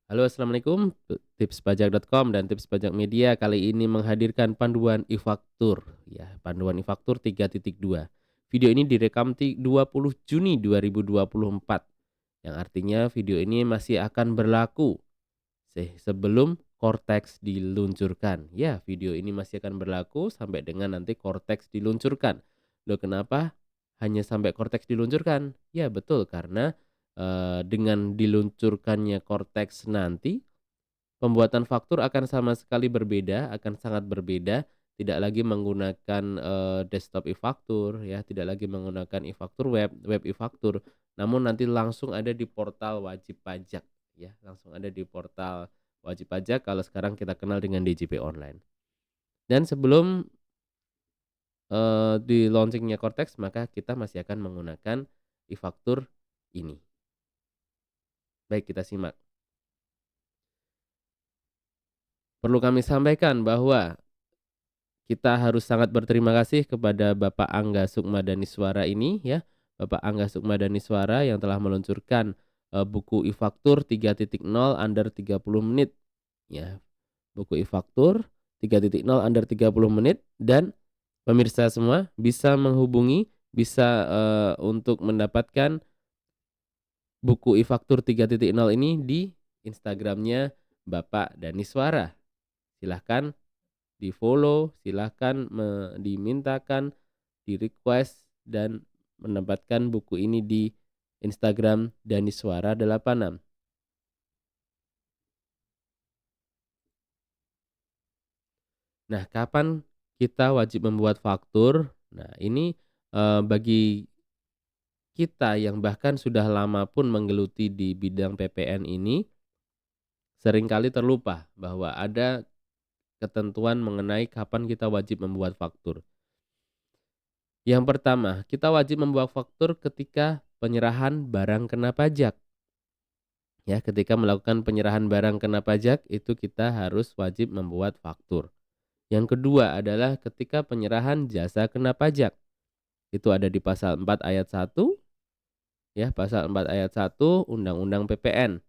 Halo, assalamualaikum. Tipspajak.com dan Tips Pajak Media kali ini menghadirkan panduan e-faktur, ya, panduan e-faktur 3.2. Video ini direkam 20 Juni 2024, yang artinya video ini masih akan berlaku sebelum Cortex diluncurkan. Ya, video ini masih akan berlaku sampai dengan nanti Cortex diluncurkan. Loh, kenapa hanya sampai Cortex diluncurkan? Ya, betul, karena dengan diluncurkannya Cortex nanti, pembuatan faktur akan sama sekali berbeda, akan sangat berbeda, tidak lagi menggunakan, desktop e-faktur ya, tidak lagi menggunakan e-faktur web e-faktur, namun nanti langsung ada di portal wajib pajak ya, langsung ada di portal wajib pajak kalau sekarang kita kenal dengan DJP online. Dan sebelum, di-launching-nya Cortex, maka kita masih akan menggunakan e-faktur ini. Baik, kita simak. Perlu kami sampaikan bahwa kita harus sangat berterima kasih kepada Bapak Angga Sukmadaniswara ini ya, Bapak Angga Sukmadaniswara yang telah meluncurkan, buku e-faktur 3.0 under 30 menit ya. Buku e-faktur 3.0 under 30 menit dan pemirsa semua bisa menghubungi, bisa, untuk mendapatkan buku e-faktur 3.0 ini di Instagramnya Bapak Daniswara. Silahkan di-follow, silahkan dimintakan, di-request, dan mendapatkan buku ini di Instagram Daniswara86. Nah, kapan kita wajib membuat faktur? Nah, ini, bagi kita yang bahkan sudah lama pun menggeluti di bidang PPN ini, seringkali terlupa bahwa ada ketentuan mengenai kapan kita wajib membuat faktur. Yang pertama, kita wajib membuat faktur ketika penyerahan barang kena pajak. Ya, ketika melakukan penyerahan barang kena pajak itu kita harus wajib membuat faktur. Yang kedua adalah ketika penyerahan jasa kena pajak. Itu ada di pasal 4 ayat 1 ya, pasal 4 ayat 1 Undang-Undang PPN.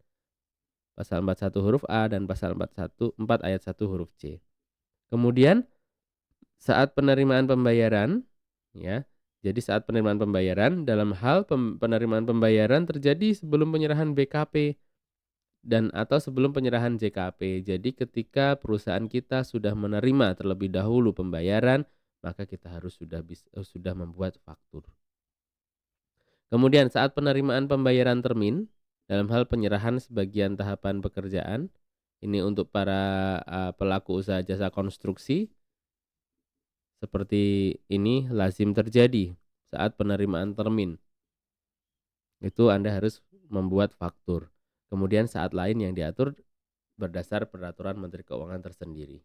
Pasal 41 huruf A dan pasal 4 ayat 1 huruf C. Kemudian saat penerimaan pembayaran ya. Jadi saat penerimaan pembayaran dalam hal penerimaan pembayaran terjadi sebelum penyerahan BKP dan atau sebelum penyerahan JKP. Jadi ketika perusahaan kita sudah menerima terlebih dahulu pembayaran, maka kita harus sudah membuat faktur. Kemudian saat penerimaan pembayaran termin dalam hal penyerahan sebagian tahapan pekerjaan, ini untuk para pelaku usaha jasa konstruksi, seperti ini lazim terjadi saat penerimaan termin. Itu Anda harus membuat faktur. Kemudian saat lain yang diatur berdasar peraturan Menteri Keuangan tersendiri.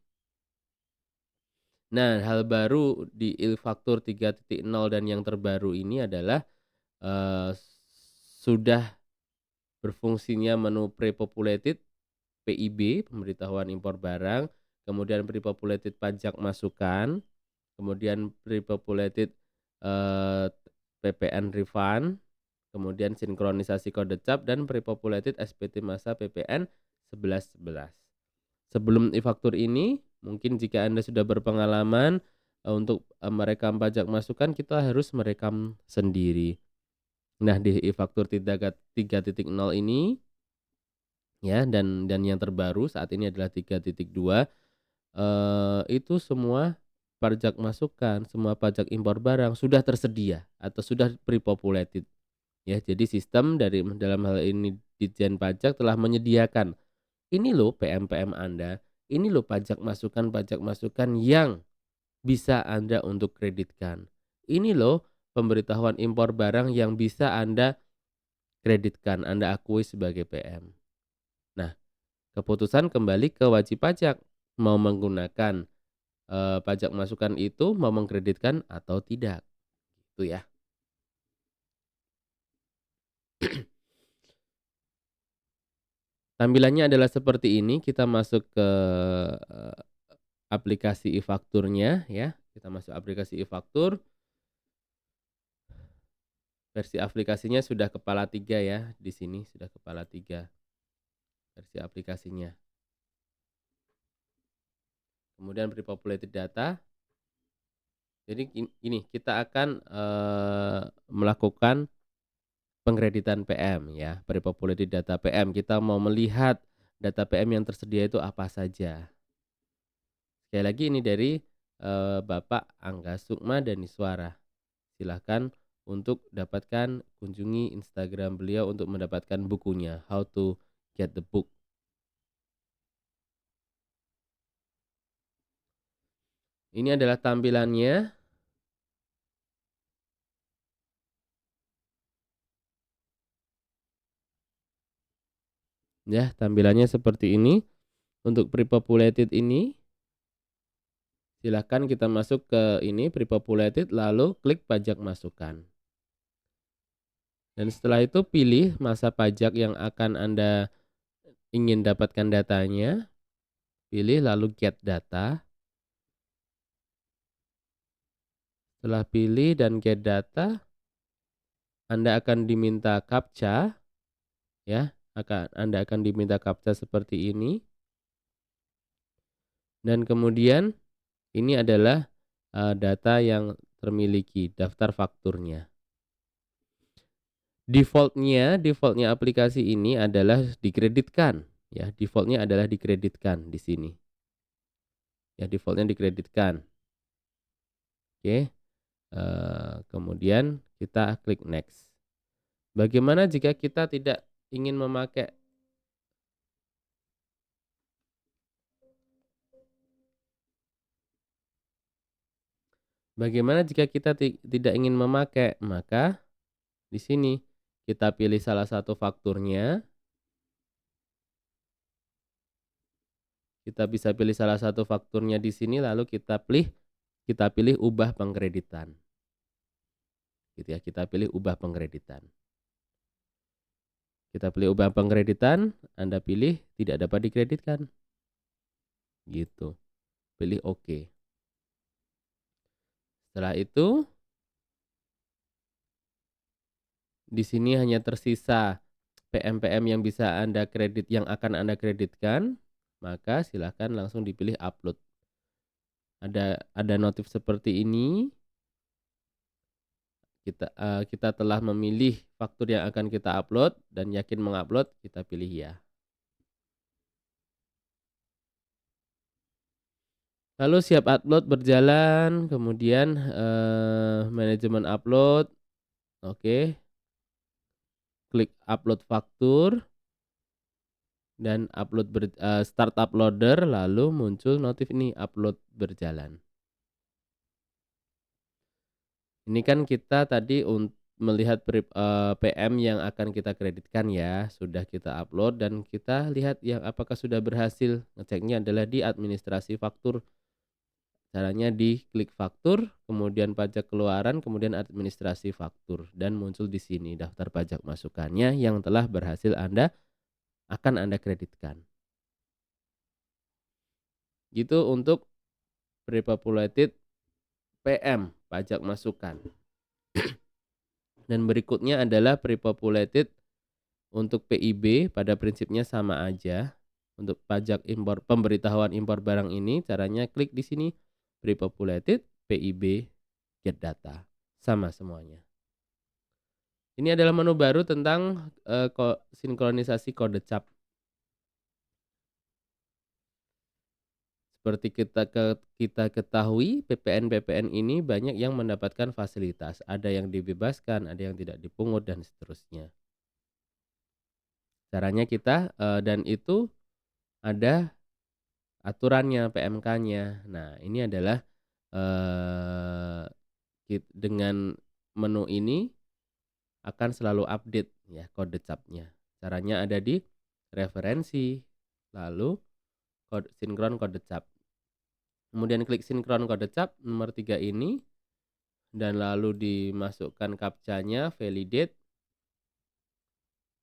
Nah, hal baru di e-faktur 3.0 dan yang terbaru ini adalah, eee, sudah berfungsinya menu pre-populated PIB, pemberitahuan impor barang, kemudian pre-populated pajak masukan, kemudian pre-populated, eee, PPN refund, kemudian sinkronisasi kode cap dan pre-populated SPT masa PPN 1111. Sebelum e-faktur ini, mungkin jika Anda sudah berpengalaman, untuk, merekam pajak masukan kita harus merekam sendiri. Nah, di e-faktur 3.0 ini ya dan yang terbaru saat ini adalah 3.2, itu semua pajak masukan, semua pajak impor barang sudah tersedia atau sudah pre-populated ya. Jadi sistem dalam hal ini Ditjen Pajak telah menyediakan, "Ini loh PM-PM Anda, ini loh pajak masukan yang bisa Anda untuk kreditkan. Ini loh pemberitahuan impor barang yang bisa Anda kreditkan, Anda akui sebagai PM." Nah, keputusan kembali ke wajib pajak, mau menggunakan, pajak masukan itu, mau mengkreditkan atau tidak, gitu ya. Tampilannya adalah seperti ini, kita masuk ke, eee, aplikasi e-fakturnya ya, kita masuk aplikasi e-faktur, versi aplikasinya sudah kepala 3 ya, di sini sudah kepala 3. versi aplikasinya. Kemudian pre-populated data. Jadi ini kita akan melakukan pengkreditan PM ya, pre-populated data PM. Kita mau melihat data PM yang tersedia itu apa saja. Sekali lagi ini dari Bapak Angga Sukma Daniswara. Silahkan untuk dapatkan, kunjungi Instagram beliau untuk mendapatkan bukunya, How to Get the Book. Ini adalah tampilannya. Ya, tampilannya seperti ini. Untuk pre-populated ini, silahkan kita masuk ke ini, pre-populated, lalu klik pajak masukan. Dan setelah itu pilih masa pajak yang akan Anda ingin dapatkan datanya. Pilih lalu get data. Setelah pilih dan get data, Anda akan diminta CAPTCHA, ya. Anda akan diminta CAPTCHA seperti ini. Dan kemudian ini adalah data yang termiliki, daftar fakturnya. Defaultnya aplikasi ini adalah dikreditkan, ya. Defaultnya adalah dikreditkan di sini. Ya, defaultnya dikreditkan. Oke. Kemudian kita klik next. Bagaimana jika kita tidak ingin memakai tidak ingin memakai? Maka di sini kita pilih salah satu fakturnya. Kita bisa pilih salah satu fakturnya di sini lalu kita pilih ubah pengkreditan. Gitu ya, kita pilih ubah pengkreditan. Kita pilih ubah pengkreditan, Anda pilih tidak dapat dikreditkan. Gitu. Pilih OK. Setelah itu di sini hanya tersisa PM-PM yang bisa Anda kredit, yang akan Anda kreditkan, maka silakan langsung dipilih upload. Ada notif seperti ini. Kita telah memilih faktur yang akan kita upload dan yakin mengupload, kita pilih ya. Lalu siap upload berjalan, kemudian manajemen upload. Oke. Klik upload faktur dan start uploader, lalu muncul notif ini upload berjalan. Ini kan kita tadi melihat PM yang akan kita kreditkan ya, sudah kita upload dan kita lihat yang apakah sudah berhasil. Ngeceknya adalah di administrasi faktur. Caranya di klik faktur, kemudian pajak keluaran, kemudian administrasi faktur dan muncul di sini daftar pajak masukannya yang telah berhasil akan Anda kreditkan. Gitu untuk pre-populated PM, pajak masukan. Dan berikutnya adalah pre-populated untuk PIB, pada prinsipnya sama aja. Untuk pajak impor, pemberitahuan impor barang ini caranya klik di sini pre-populated, PIB, get data. Sama semuanya. Ini adalah menu baru tentang sinkronisasi kode cap. Seperti kita ketahui, PPN ini banyak yang mendapatkan fasilitas. Ada yang dibebaskan, ada yang tidak dipungut, dan seterusnya. Caranya kita, dan itu ada aturannya, PMK-nya. Nah, ini adalah dengan menu ini akan selalu update ya kode capnya. Caranya ada di referensi, lalu sinkron kode cap. Kemudian klik sinkron kode cap nomor 3 ini dan lalu dimasukkan captcha-nya, validate,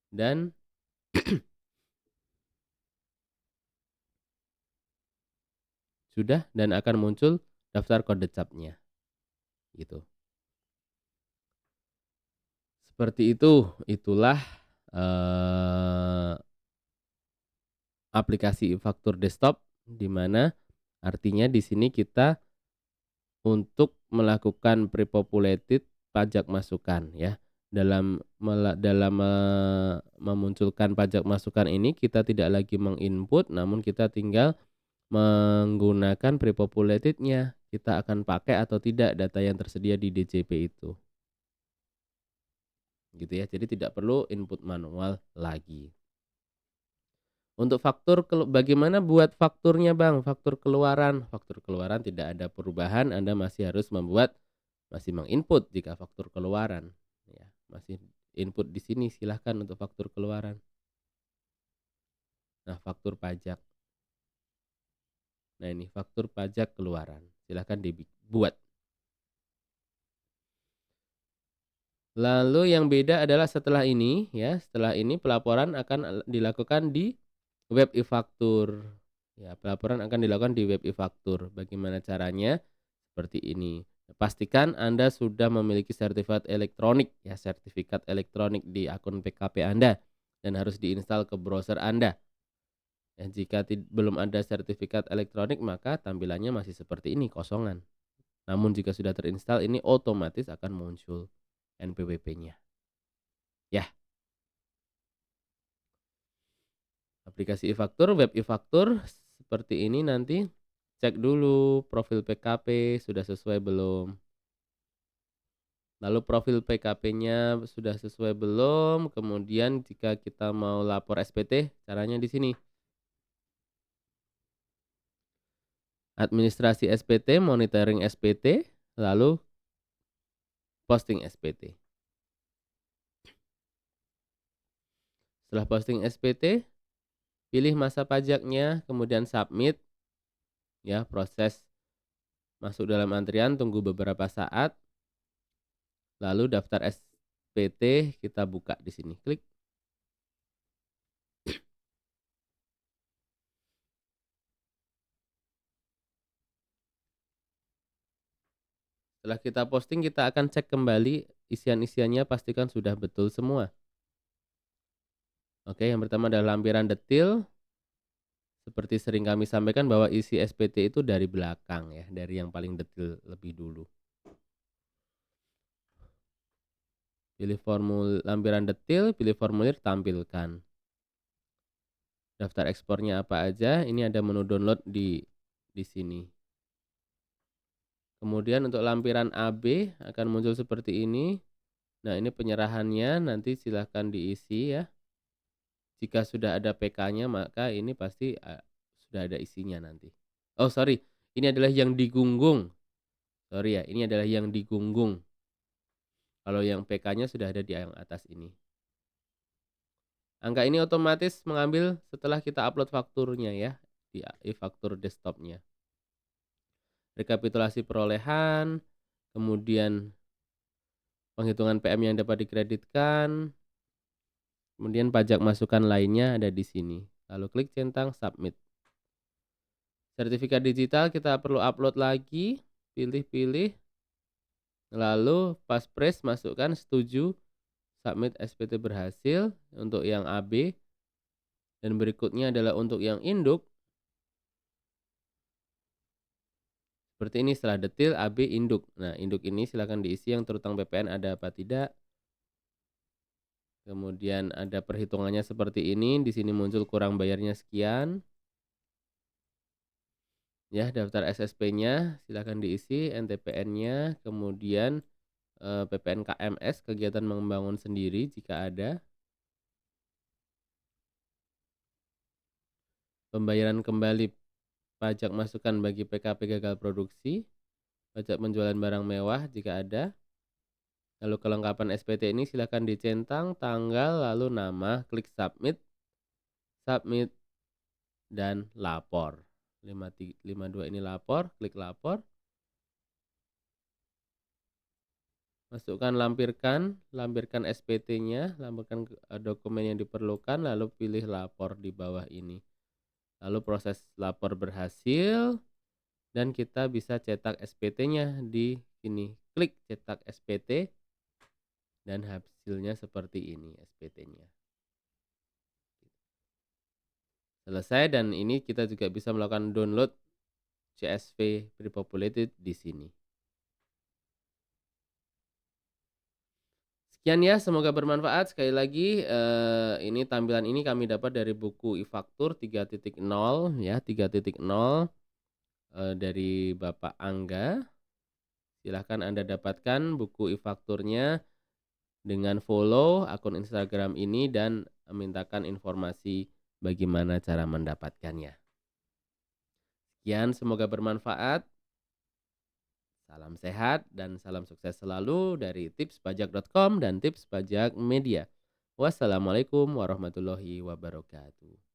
dan sudah, dan akan muncul daftar kode capnya. Gitu. Seperti itu, itulah aplikasi e-faktur desktop, di mana artinya di sini kita untuk melakukan pre-populated pajak masukan ya. Dalam memunculkan pajak masukan ini kita tidak lagi menginput, namun kita tinggal menggunakan pre-populated-nya. Kita akan pakai atau tidak data yang tersedia di DJP itu. Gitu ya. Jadi tidak perlu input manual lagi. Untuk faktur bagaimana buat fakturnya, Bang? Faktur keluaran. Faktur keluaran tidak ada perubahan, Anda masih harus masih menginput jika faktur keluaran ya. Masih input di sini silahkan untuk faktur keluaran. Nah, faktur pajak. Nah, ini faktur pajak keluaran. Silahkan dibuat. Lalu yang beda adalah setelah ini ya, setelah ini pelaporan akan dilakukan di web e-faktur. Ya, pelaporan akan dilakukan di web e-faktur. Bagaimana caranya? Seperti ini. Pastikan Anda sudah memiliki sertifikat elektronik ya, sertifikat elektronik di akun PKP Anda dan harus diinstal ke browser Anda. Ya, jika belum ada sertifikat elektronik maka tampilannya masih seperti ini, kosongan. Namun jika sudah terinstall ini otomatis akan muncul NPWP-nya. Ya, aplikasi e-faktur, web e-faktur seperti ini nanti cek dulu profil PKP sudah sesuai belum. Lalu profil PKP-nya sudah sesuai belum? Kemudian jika kita mau lapor SPT, caranya di sini. Administrasi SPT, monitoring SPT, lalu posting SPT. Setelah posting SPT, pilih masa pajaknya, kemudian submit. Ya, proses masuk dalam antrian, tunggu beberapa saat. Lalu daftar SPT kita buka di sini. Klik. Setelah kita posting, kita akan cek kembali isian-isiannya, pastikan sudah betul semua. Oke, yang pertama adalah lampiran detil. Seperti sering kami sampaikan bahwa isi SPT itu dari belakang ya, dari yang paling detil lebih dulu. Pilih lampiran detil, pilih formulir, tampilkan. Daftar ekspornya apa aja, ini ada menu download di sini. Kemudian untuk lampiran AB akan muncul seperti ini. Nah, ini penyerahannya nanti silahkan diisi ya. Jika sudah ada PK-nya maka ini pasti sudah ada isinya nanti. Oh sorry, ini adalah yang digunggung. Sorry ya, ini adalah yang digunggung. Kalau yang PK-nya sudah ada di yang atas ini. Angka ini otomatis mengambil setelah kita upload fakturnya ya di e-faktur desktopnya. Rekapitulasi perolehan, kemudian penghitungan PM yang dapat dikreditkan, kemudian pajak masukan lainnya ada di sini. Lalu klik centang submit. Sertifikat digital kita perlu upload lagi, pilih-pilih, lalu pas press masukkan setuju, submit SPT berhasil untuk yang AB, dan berikutnya adalah untuk yang induk. Seperti ini setelah detil AB induk. Nah, induk ini silakan diisi yang terutang PPN ada apa tidak. Kemudian ada perhitungannya seperti ini, di sini muncul kurang bayarnya sekian. Ya, daftar SSP-nya silakan diisi, NTPN-nya, kemudian PPN KMS kegiatan membangun sendiri jika ada. Pembayaran kembali pajak masukan bagi PKP gagal produksi, pajak penjualan barang mewah jika ada. Lalu kelengkapan SPT ini silakan dicentang, tanggal, lalu nama, klik submit, dan lapor. 52 ini lapor, klik lapor. Masukkan lampirkan SPT-nya, lampirkan dokumen yang diperlukan, lalu pilih lapor di bawah ini. Lalu proses lapor berhasil dan kita bisa cetak SPT-nya di sini. Klik cetak SPT dan hasilnya seperti ini SPT-nya. selesai dan ini kita juga bisa melakukan download CSV Prepopulated di sini. Sekian ya, semoga bermanfaat. Sekali lagi, ini tampilan ini kami dapat dari buku e-faktur 3.0 ya, 3.0, dari Bapak Angga. Silahkan Anda dapatkan buku e-fakturnya dengan follow akun Instagram ini dan mintakan informasi bagaimana cara mendapatkannya. Sekian, semoga bermanfaat. Salam sehat dan salam sukses selalu dari tipspajak.com dan Tips Pajak Media. Wassalamualaikum warahmatullahi wabarakatuh.